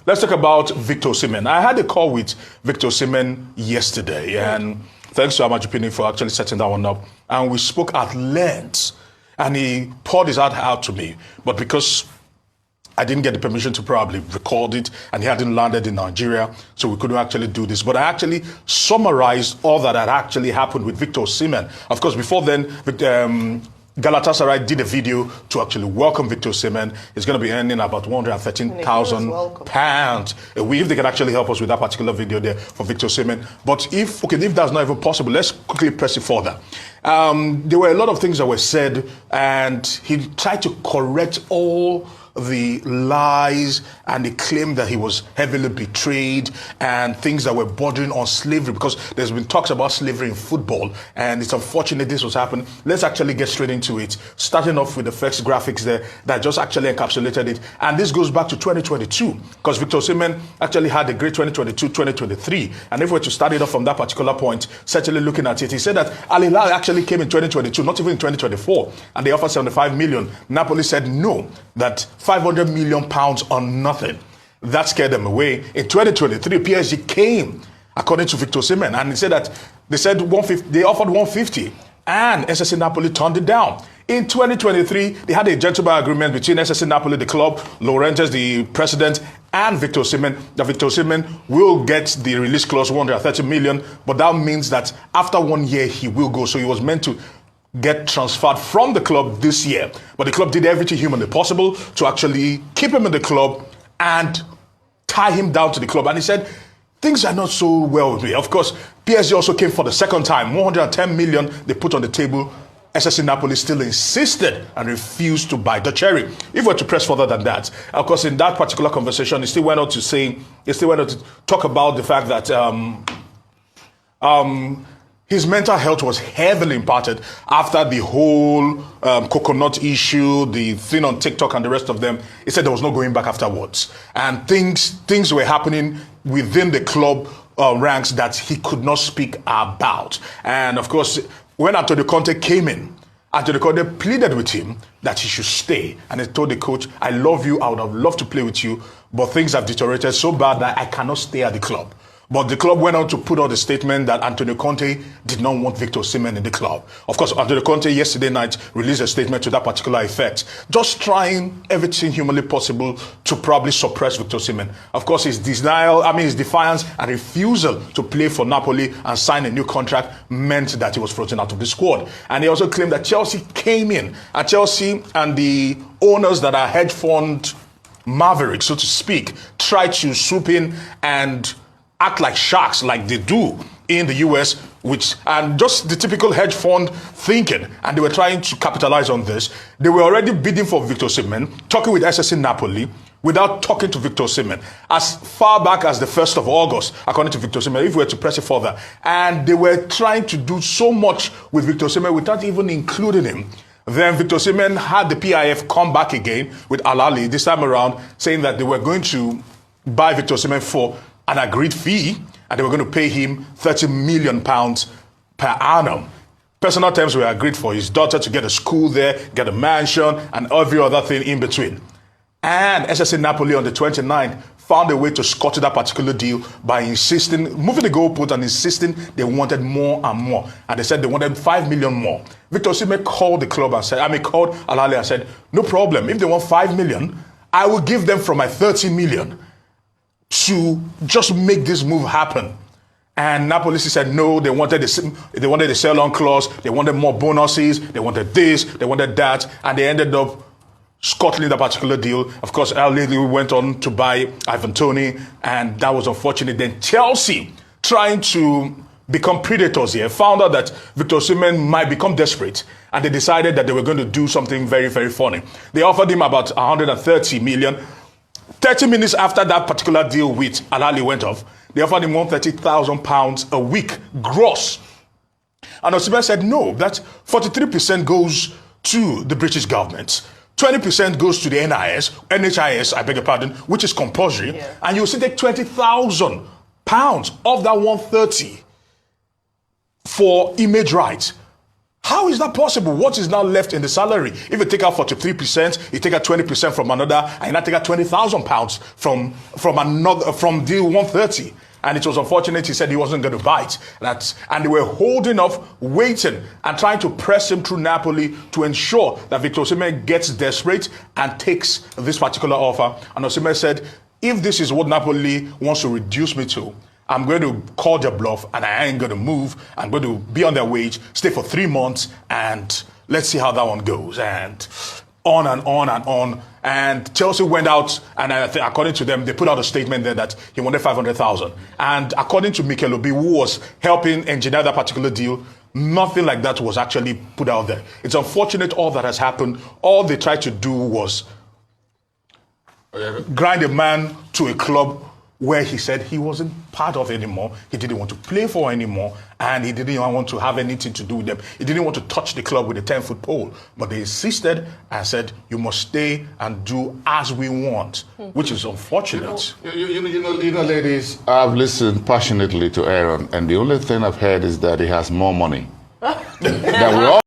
let's talk about Victor Osimhen. I had a call with Victor Osimhen yesterday, and thanks to Amajipini for actually setting that one up. And we spoke at length, and he poured his heart out to me. But because I didn't get the permission to probably record it, and he hadn't landed in Nigeria, so we couldn't actually do this. But I actually summarized all that had actually happened with Victor Osimhen. Of course, before then, Galatasaray did a video to actually welcome Victor Osimhen. He's going to be earning about £113,000 a week. If they can actually help us with that particular video there for Victor Osimhen. But if that's not even possible, let's quickly press it further. There were a lot of things that were said, and he tried to correct all the lies and the claim that he was heavily betrayed and things that were bordering on slavery, because there's been talks about slavery in football, and it's unfortunate this was happening. Let's actually get straight into it, starting off with the first graphics there that just actually encapsulated it. And this goes back to 2022, because Victor Osimhen actually had a great 2022-2023. And if we were to start it off from that particular point, certainly looking at it, he said that Al Hilal actually came in 2022, not even in 2024, and they offered 75 million. Napoli said no, that 500 million pounds on nothing. That scared them away. In 2023, PSG came, according to Victor Osimhen, and he said that they said 150, they offered 150, and SSC Napoli turned it down. In 2023, they had a gentleman agreement between SSC Napoli, the club, Laurentiis, the president, and Victor Osimhen, that Victor Osimhen will get the release clause, 130 million, but that means that after 1 year, he will go. So he was meant to get transferred from the club this year. But the club did everything humanly possible to actually keep him in the club and tie him down to the club. And he said, things are not so well with me. Of course, PSG also came for the second time. 110 million they put on the table. SSC Napoli still insisted and refused to buy the cherry. If we were to press further than that, of course, in that particular conversation, he still went on to talk about the fact that his mental health was heavily impacted after the whole coconut issue, the thing on TikTok and the rest of them. He said there was no going back afterwards. And things were happening within the club ranks that he could not speak about. And of course, when Antonio Conte came in, Antonio Conte pleaded with him that he should stay. And he told the coach, I love you, I would have loved to play with you, but things have deteriorated so bad that I cannot stay at the club. But the club went on to put out the statement that Antonio Conte did not want Victor Osimhen in the club. Of course, Antonio Conte yesterday night released a statement to that particular effect, just trying everything humanly possible to probably suppress Victor Osimhen. Of course, his defiance and refusal to play for Napoli and sign a new contract meant that he was frozen out of the squad. And he also claimed that Chelsea came in, and Chelsea and the owners that are hedge fund mavericks, so to speak, tried to swoop in and act like sharks, like they do in the US, and just the typical hedge fund thinking, and they were trying to capitalize on this. They were already bidding for Victor Osimhen, talking with SSC Napoli, without talking to Victor Osimhen, as far back as the 1st of August, according to Victor Osimhen, if we were to press it further. And they were trying to do so much with Victor Osimhen without even including him. Then Victor Osimhen had the PIF come back again with Al Ahly this time around, saying that they were going to buy Victor Osimhen for an agreed fee, and they were going to pay him £30 million per annum. Personal terms were agreed for his daughter to get a school there, get a mansion, and every other thing in between. And SSC Napoli on the 29th found a way to scuttle that particular deal by moving the goalpost and insisting they wanted more and more. And they said they wanted 5 million more. Victor Osimhen called the club and called Al Ahly and said, no problem, if they want 5 million, I will give them from my 30 million. To just make this move happen. And Napoli said no, they wanted the sell-on clause, they wanted more bonuses, they wanted this, they wanted that, and they ended up scuttling that particular deal. Of course, Al Ahly went on to buy Ivan Toney, and that was unfortunate. Then Chelsea, trying to become predators here, found out that Victor Osimhen might become desperate, and they decided that they were going to do something very, very funny. They offered him about 130 million. 30 minutes after that particular deal with Al Ahly went off, they offered him £130,000 a week gross. And Osimhen said no, that 43% goes to the British government, 20% goes to the NHIS, I beg your pardon, which is compulsory, and you still take £20,000 of that 130 for image rights. How is that possible? What is now left in the salary? If you take out 43%, you take out 20% from another, and you now take out £20,000 from deal 130. And it was unfortunate. He said he wasn't going to bite. And they were holding off, waiting, and trying to press him through Napoli to ensure that Victor Osimhen gets desperate and takes this particular offer. And Osimhen said, if this is what Napoli wants to reduce me to, I'm going to call their bluff and I ain't going to move. I'm going to be on their wage, stay for 3 months, and let's see how that one goes. And on and on and on. And Chelsea went out, and I think, according to them, they put out a statement there that he wanted 500,000. And according to Mikel Obi, who was helping engineer that particular deal, nothing like that was actually put out there. It's unfortunate all that has happened. All they tried to do was grind a man to a club where he said he wasn't part of anymore, he didn't want to play for anymore, and he didn't even want to have anything to do with them. He didn't want to touch the club with a 10-foot pole, but they insisted and said, you must stay and do as we want, which is unfortunate. You know, ladies, I've listened passionately to Aaron, and the only thing I've heard is that he has more money than we all